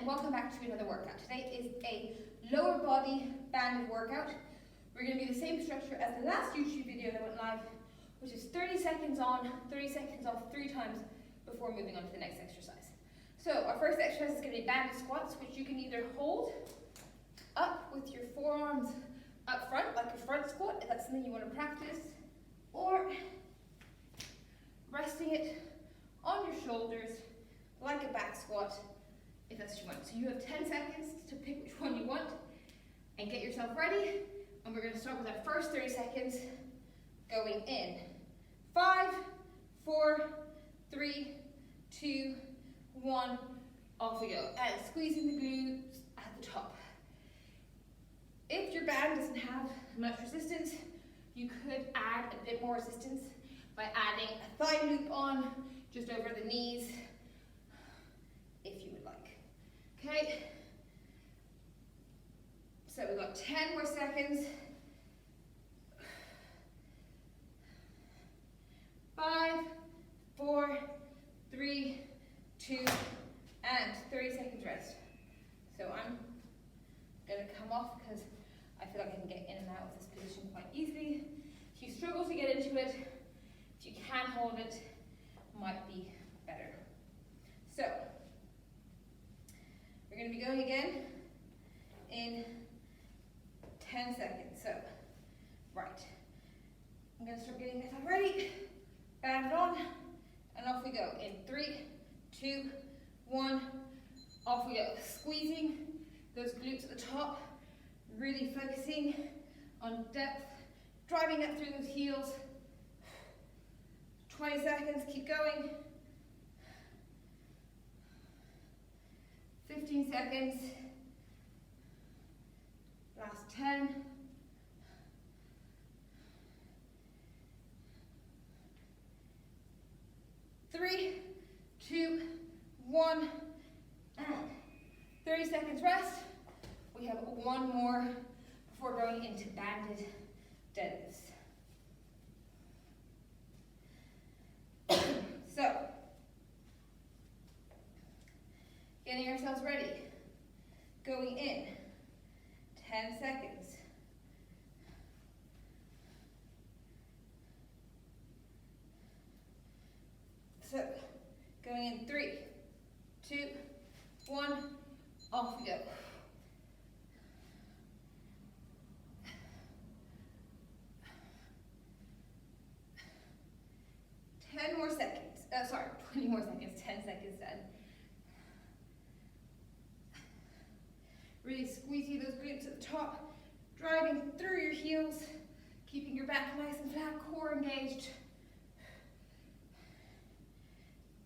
and welcome back to another workout. Today is a lower body banded workout. We're going to do the same structure as the last YouTube video that went live, which is 30 seconds on, 30 seconds off 3 times before moving on to the next exercise. So our first exercise is going to be banded squats, which you can either hold up with your forearms up front, like a front squat, if that's something you want to practice, or resting it on your shoulders like a back squat, if that's what you want. So you have 10 seconds to pick which one you want and get yourself ready. And we're going to start with our first 30 seconds going in. 5, 4, 3, 2, 1, off we go. And squeezing the glutes at the top. If your band doesn't have much resistance, you could add a bit more resistance by adding a thigh loop on just over the knees, if you would like. Okay, so we've got 10 more seconds. 5, 4, 3, 2, and 30 seconds rest. So I'm going to come off because I feel like I can get in and out of this position quite easily. If you struggle to get into it, if you can hold it, might be better. So we're going to be going again in 10 seconds. So, right. I'm going to start getting myself ready. Band it on, and off we go. In 3, 2, 1, off we go. Squeezing those glutes at the top, really focusing on depth, driving up through those heels. 20 seconds, keep going. 15 seconds. Last 10. 3, 2, 1, and 30 seconds rest. We have one more before going into banded deadlifts. So, getting ourselves ready, going in, 10 seconds. So, going in 3, 2, 1, off we go. 10 more seconds. 20 more seconds, 10 seconds done. Really squeezing those glutes at the top, driving through your heels, keeping your back nice and flat, core engaged.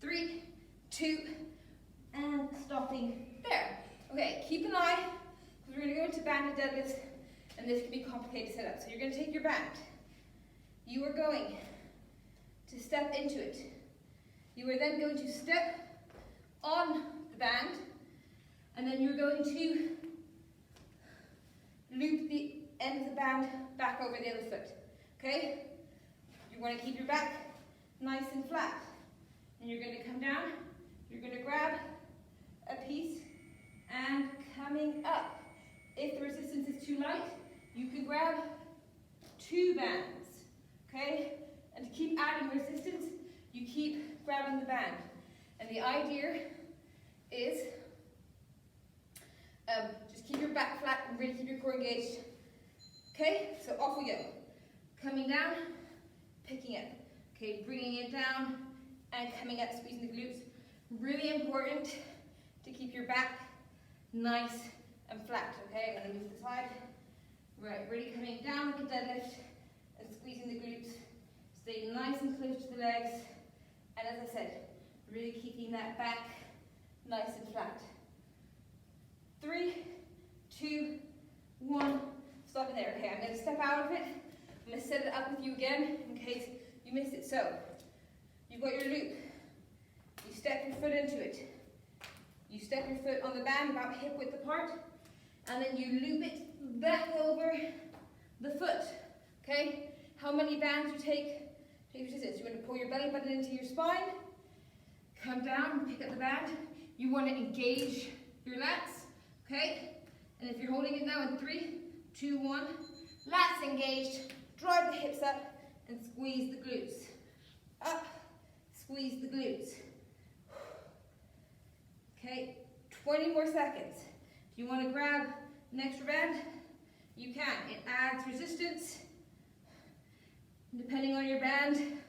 3, 2, and stopping there. Okay, keep an eye, because we're going to go into banded deadlifts, and this can be complicated to set up. So you're going to take your band. You are going to step into it. You are then going to step on the band, and then you're going to loop the end of the band back over the other foot. Okay? You want to keep your back nice and flat. And you're going to come down, you're going to grab a piece, and coming up. If the resistance is too light, you can grab 2 bands. Okay? And to keep adding resistance, you keep grabbing the band. And the idea is just keep your back flat and really keep your core engaged. Okay, so off we go. Coming down, picking up. Okay, bringing it down and coming up, squeezing the glutes. Really important to keep your back nice and flat. Okay, I'm going to move to the side. Right, really coming down like a deadlift and squeezing the glutes. Stay nice and close to the legs, and as I said, really keeping that back nice and flat. 3, 2, 1, stop it there. Okay, I'm going to step out of it. I'm going to set it up with you again in case you missed it. So, you've got your loop. You step your foot into it. You step your foot on the band about hip width apart, and then you loop it back over the foot. Okay? How many bands you take? Take your scissors. You want to pull your belly button into your spine, come down, pick up the band. You want to engage your lats, okay? And if you're holding it now in 3, 2, 1, lats engaged, drive the hips up and squeeze the glutes. Up, squeeze the glutes. Okay, 20 more seconds. If you want to grab an extra band, you can. It adds resistance. Depending on your band,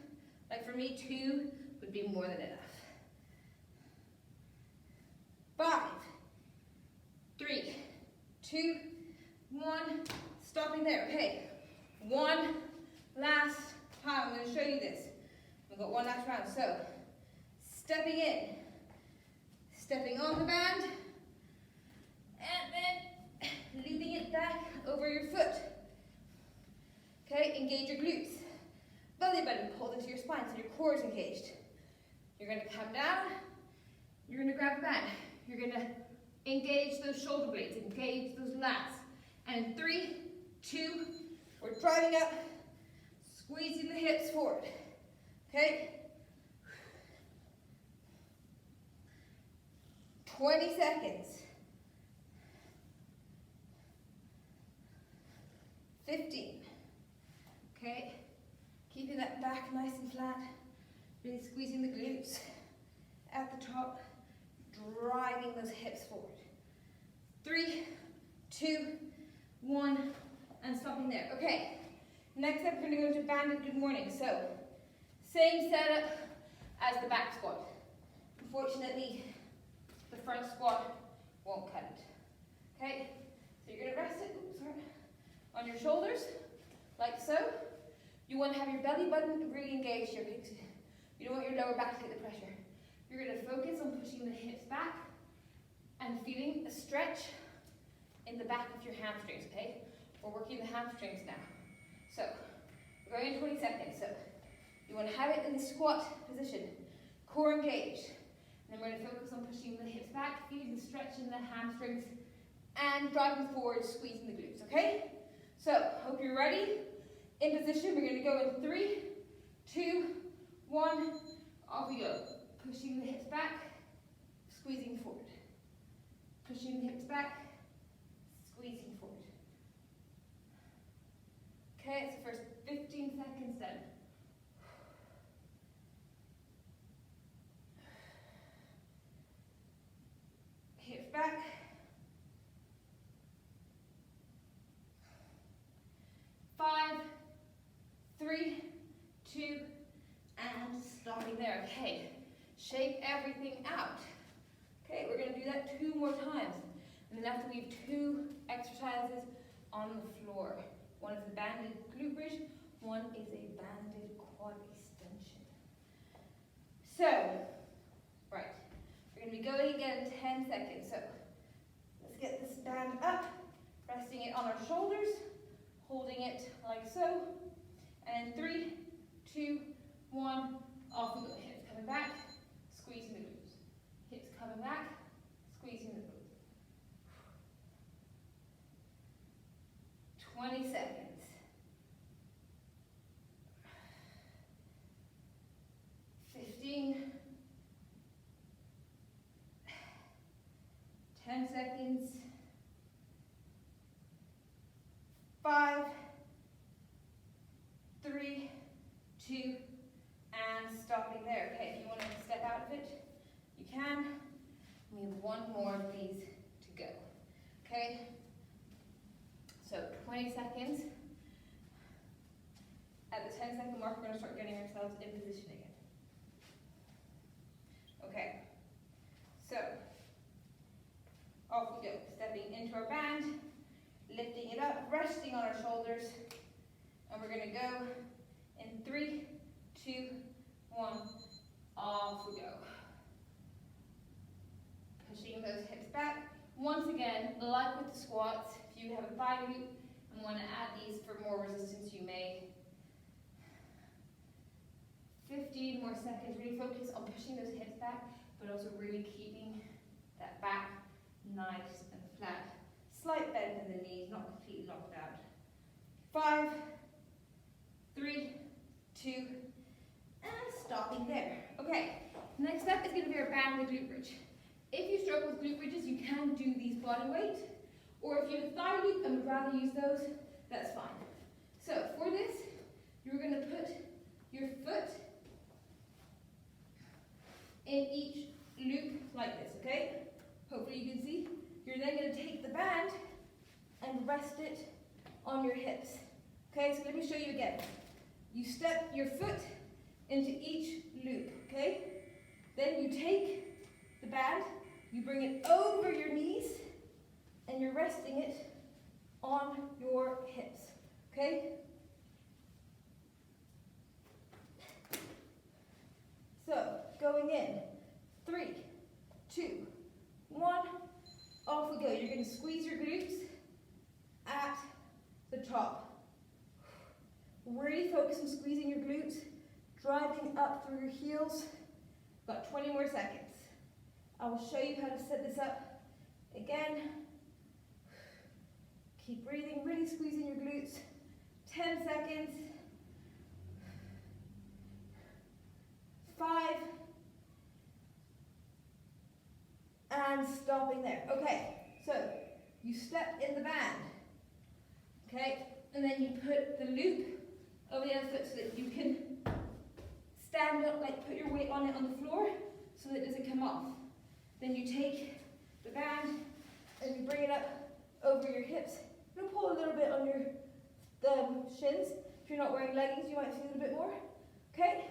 like for me, 2 would be more than enough. 5, 3, 2, 1, stopping there. Okay, one last time. I'm going to show you this. We've got one last round. So, stepping in, stepping on the band, and then leading it back over your foot. Okay, engage your glutes. Belly button pulled into your spine so your core is engaged. You're going to come down, you're going to grab the band. You're going to engage those shoulder blades, engage those lats. And in 3, 2, we're driving up, squeezing the hips forward. Okay? 20 seconds. 15. Okay? Keeping that back nice and flat. Really squeezing the glutes at the top. Driving those hips forward. 3, 2, 1, and stopping there. Okay, next up we're going to go into banded good morning. So, same setup as the back squat. Unfortunately, the front squat won't cut it. Okay, so you're going to rest it on your shoulders, like so. You want to have your belly button really engaged here. You don't want your lower back to get the pressure. You're going to focus on pushing the hips back and feeling a stretch in the back of your hamstrings, okay? We're working the hamstrings now. So, we're going in 20 seconds. So, you want to have it in the squat position, core engaged. And then we're going to focus on pushing the hips back, feeling the stretch in the hamstrings, and driving forward, squeezing the glutes, okay? So, hope you're ready. In position, we're going to go in 3, 2, 1, off we go. Pushing the hips back, squeezing forward. Pushing the hips back, squeezing forward. Okay, it's the first 15 seconds done. Hips back. 5, 3, 2, and stopping there. Okay. Shake everything out. Okay, we're going to do that 2 more times. And then after we have 2 exercises on the floor. One is a banded glute bridge, one is a banded quad extension. So, right, we're going to be going again in 10 seconds. So, let's get this band up, resting it on our shoulders, holding it like so. And 3, 2, 1, off we go. Hips coming back. Squeezing the glutes. Hips coming back, squeezing the glutes. 20 seconds. 15. 10 seconds. 5, 3, 2, and stopping there. Okay, if you want to step out of it, you can. We have 1 more of these to go. Okay? So 20 seconds. At the 10-second mark, we're going to start getting ourselves in position again. Okay. So, off we go. Stepping into our band, lifting it up, resting on our shoulders, and we're going to go in 3, 2, 1, off we go. Pushing those hips back. Once again, like with the squats, if you have a thigh loop and want to add these for more resistance, you may. 15 more seconds. Really focus on pushing those hips back, but also really keeping that back nice and flat. Slight bend in the knees, not completely locked out. 5, 3, 2, and stopping there. Okay, next up is going to be our banded glute bridge. If you struggle with glute bridges, you can do these body weight. Or if you have a thigh loop and would rather use those, that's fine. So for this, you're going to put your foot in each loop like this, okay? Hopefully you can see. You're then going to take the band and rest it on your hips. Okay, so let me show you again. You step your foot into each loop, okay? Then you take the band, you bring it over your knees, and you're resting it on your hips, okay? So, going in, 3, 2, 1, off we go. You're going to squeeze your glutes at the top. Really focus on squeezing your glutes, driving up through your heels. Got 20 more seconds. I will show you how to set this up again. Keep breathing, really squeezing your glutes. 10 seconds. 5. And stopping there. Okay, so you step in the band. Okay, and then you put the loop over the other foot so that you can stand up, like put your weight on it on the floor so that it doesn't come off. Then you take the band and you bring it up over your hips. You'll pull a little bit on your shins. If you're not wearing leggings, you might feel a bit more. Okay?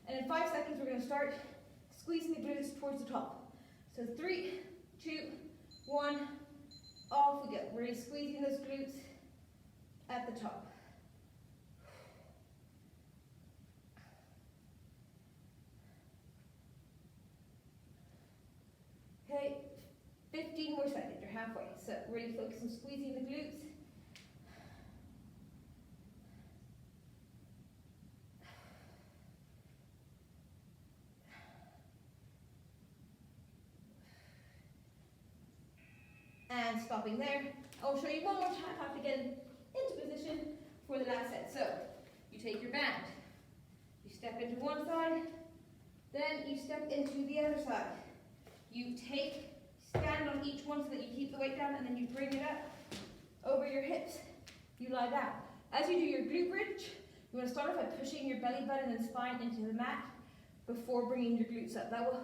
And in 5 seconds, we're going to start squeezing the glutes towards the top. So 3, 2, 1, off we go. Really squeezing those glutes at the top. Okay, 15 more seconds, you're halfway. So really focus on squeezing the glutes. And stopping there. I'll show you one more time how to get into position for the last set. So, you take your band, you step into one side, then you step into the other side. You stand on each one so that you keep the weight down, and then you bring it up over your hips. You lie down. As you do your glute bridge, you want to start off by pushing your belly button and spine into the mat before bringing your glutes up. That will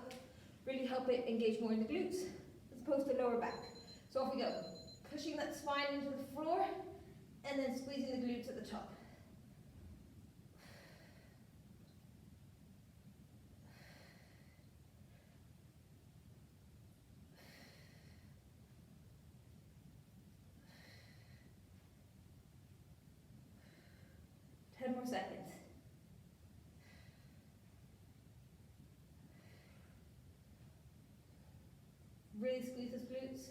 really help it engage more in the glutes as opposed to lower back. So off we go. Pushing that spine into the floor and then squeezing the glutes at the top. More seconds. Really squeeze those glutes.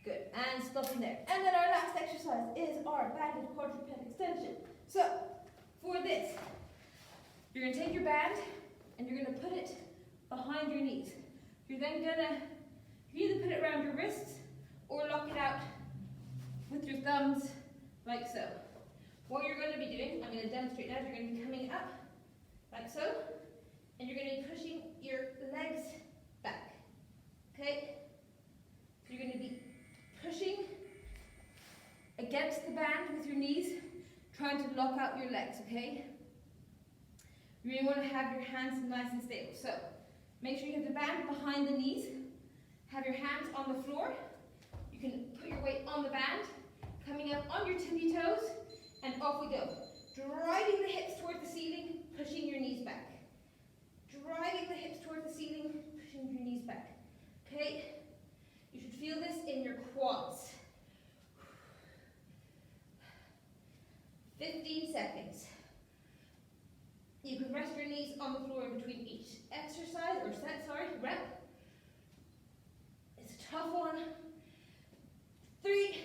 Good. And stopping there. And then our last exercise is our banded quadruped extension. So, for this, you're going to take your band and you're going to put it behind your knees. You're then going to either put it around your wrists or lock it out with your thumbs like so. What you're going to be doing, I'm going to demonstrate now, you're going to be coming up, like so, and you're going to be pushing your legs back, okay? So you're going to be pushing against the band with your knees, trying to lock out your legs, okay? You really want to have your hands nice and stable. So, make sure you have the band behind the knees, have your hands on the floor, you can put your weight on the band, coming up on your tippy toes, and off we go. Driving the hips towards the ceiling, pushing your knees back. Driving the hips towards the ceiling, pushing your knees back. Okay? You should feel this in your quads. 15 seconds. You can rest your knees on the floor in between each exercise, or rep. It's a tough one. 3,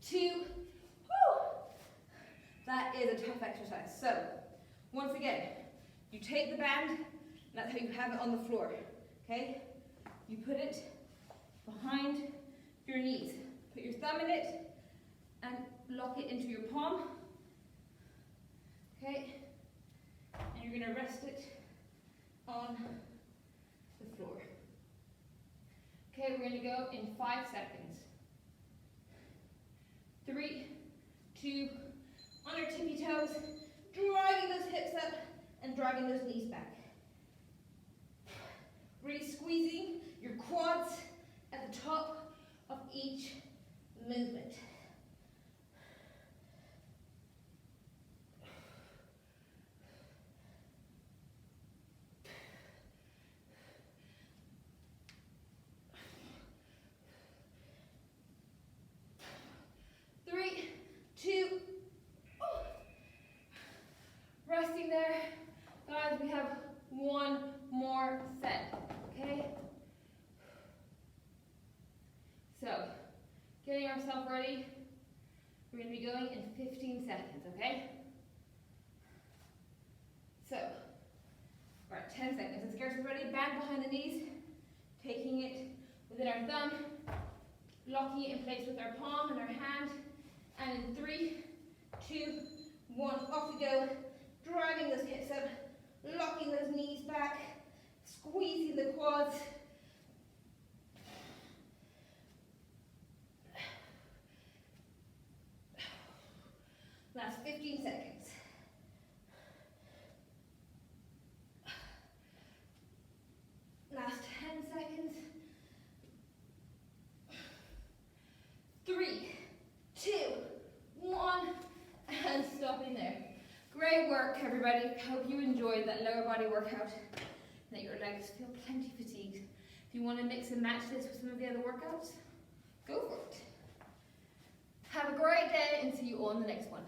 2, that is a tough exercise. So, once again, you take the band, and that's how you have it on the floor, okay? You put it behind your knees. Put your thumb in it, and lock it into your palm, okay? And you're going to rest it on the floor. Okay, we're going to go in 5 seconds. 3, 2, on our tippy toes, driving those hips up and driving those knees back. Really squeezing your quads at the top of each movement. Resting there. Guys, we have one more set, okay? So, getting ourselves ready. We're going to be going in 15 seconds, okay? So, all right, 10 seconds. Let's get ourselves ready. Band behind the knees, taking it within our thumb, locking it in place with our palm and our hand, and in 3, 2, 1, off we go. Driving those hips up, locking those knees back, squeezing the quads. Last 15 seconds. Last 10 seconds. 3, 2, 1, and stopping there. Great work, everybody. Hope you enjoyed that lower body workout and that your legs feel plenty fatigued. If you want to mix and match this with some of the other workouts, go for it. Have a great day and see you all in the next one.